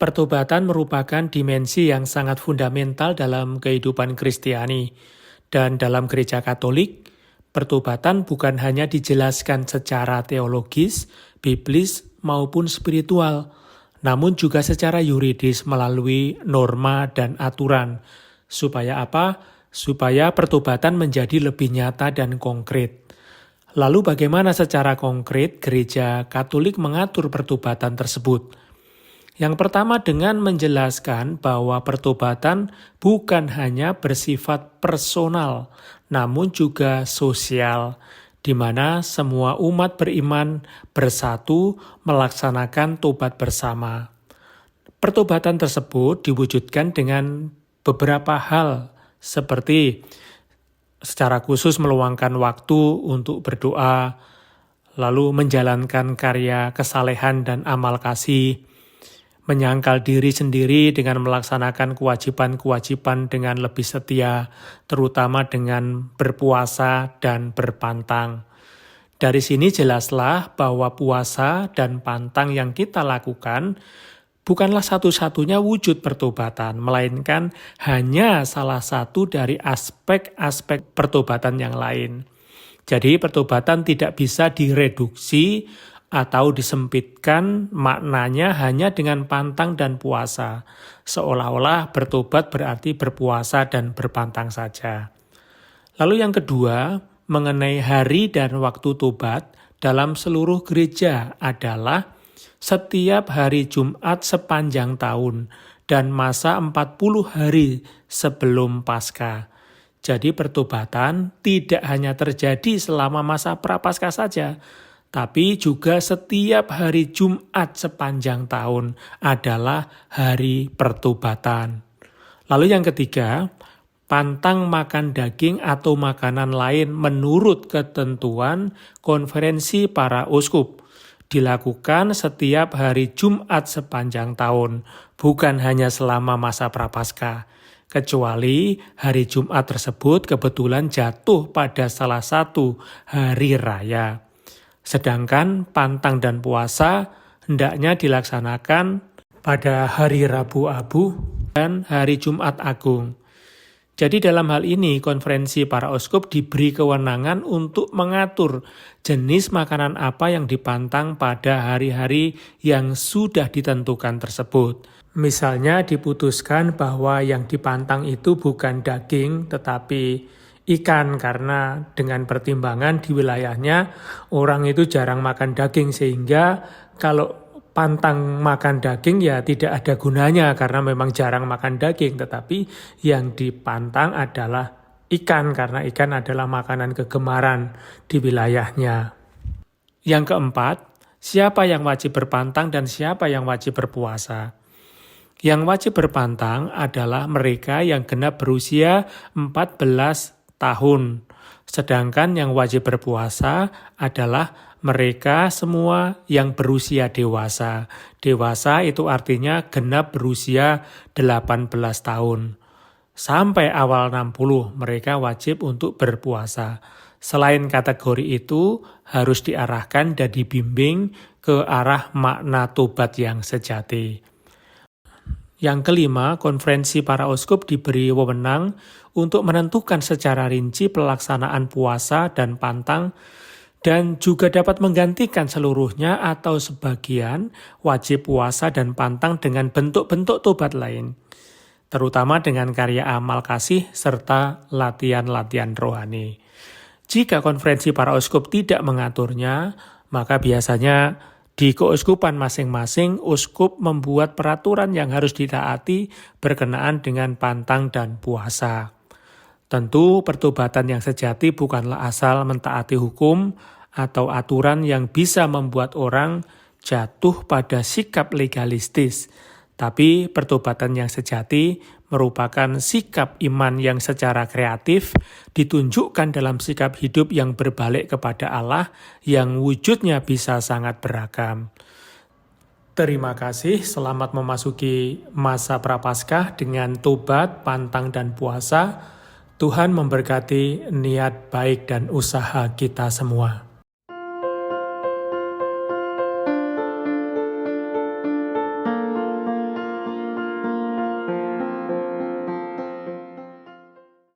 Pertobatan merupakan dimensi yang sangat fundamental dalam kehidupan Kristiani. Dan dalam gereja Katolik, pertobatan bukan hanya dijelaskan secara teologis, biblis, maupun spiritual, namun juga secara yuridis melalui norma dan aturan. Supaya apa? Supaya pertobatan menjadi lebih nyata dan konkret. Lalu bagaimana secara konkret gereja Katolik mengatur pertobatan tersebut? Yang pertama dengan menjelaskan bahwa pertobatan bukan hanya bersifat personal, namun juga sosial, di mana semua umat beriman bersatu melaksanakan tobat bersama. Pertobatan tersebut diwujudkan dengan beberapa hal, seperti secara khusus meluangkan waktu untuk berdoa, lalu menjalankan karya kesalehan dan amal kasih, menyangkal diri sendiri dengan melaksanakan kewajiban-kewajiban dengan lebih setia, terutama dengan berpuasa dan berpantang. Dari sini jelaslah bahwa puasa dan pantang yang kita lakukan bukanlah satu-satunya wujud pertobatan, melainkan hanya salah satu dari aspek-aspek pertobatan yang lain. Jadi pertobatan tidak bisa direduksi atau disempitkan maknanya hanya dengan pantang dan puasa. Seolah-olah bertobat berarti berpuasa dan berpantang saja. Lalu yang kedua, mengenai hari dan waktu tobat dalam seluruh gereja adalah setiap hari Jumat sepanjang tahun dan masa 40 hari sebelum Paskah. Jadi pertobatan tidak hanya terjadi selama masa Prapaskah saja, tapi juga setiap hari Jumat sepanjang tahun adalah hari pertobatan. Lalu yang ketiga, pantang makan daging atau makanan lain menurut ketentuan konferensi para uskup. Dilakukan setiap hari Jumat sepanjang tahun, bukan hanya selama masa Prapaskah. Kecuali hari Jumat tersebut kebetulan jatuh pada salah satu hari raya. Sedangkan pantang dan puasa hendaknya dilaksanakan pada hari Rabu Abu dan hari Jumat Agung. Jadi dalam hal ini konferensi para uskup diberi kewenangan untuk mengatur jenis makanan apa yang dipantang pada hari-hari yang sudah ditentukan tersebut. Misalnya diputuskan bahwa yang dipantang itu bukan daging tetapi ikan, karena dengan pertimbangan di wilayahnya orang itu jarang makan daging, sehingga kalau pantang makan daging ya tidak ada gunanya karena memang jarang makan daging, tetapi yang dipantang adalah ikan karena ikan adalah makanan kegemaran di wilayahnya. Yang keempat, siapa yang wajib berpantang dan siapa yang wajib berpuasa? Yang wajib berpantang adalah mereka yang genap berusia 14 tahun. Sedangkan yang wajib berpuasa adalah mereka semua yang berusia dewasa. Dewasa itu artinya genap berusia 18 tahun. Sampai awal 60 mereka wajib untuk berpuasa. Selain kategori itu harus diarahkan dan dibimbing ke arah makna tobat yang sejati. Yang kelima, konferensi para uskup diberi wewenang untuk menentukan secara rinci pelaksanaan puasa dan pantang dan juga dapat menggantikan seluruhnya atau sebagian wajib puasa dan pantang dengan bentuk-bentuk tobat lain, terutama dengan karya amal kasih serta latihan-latihan rohani. Jika konferensi para uskup tidak mengaturnya, maka biasanya di keuskupan masing-masing, uskup membuat peraturan yang harus ditaati berkenaan dengan pantang dan puasa. Tentu pertobatan yang sejati bukanlah asal mentaati hukum atau aturan yang bisa membuat orang jatuh pada sikap legalistis. Tapi pertobatan yang sejati merupakan sikap iman yang secara kreatif ditunjukkan dalam sikap hidup yang berbalik kepada Allah yang wujudnya bisa sangat beragam. Terima kasih, selamat memasuki masa Prapaskah dengan tobat, pantang, dan puasa. Tuhan memberkati niat baik dan usaha kita semua.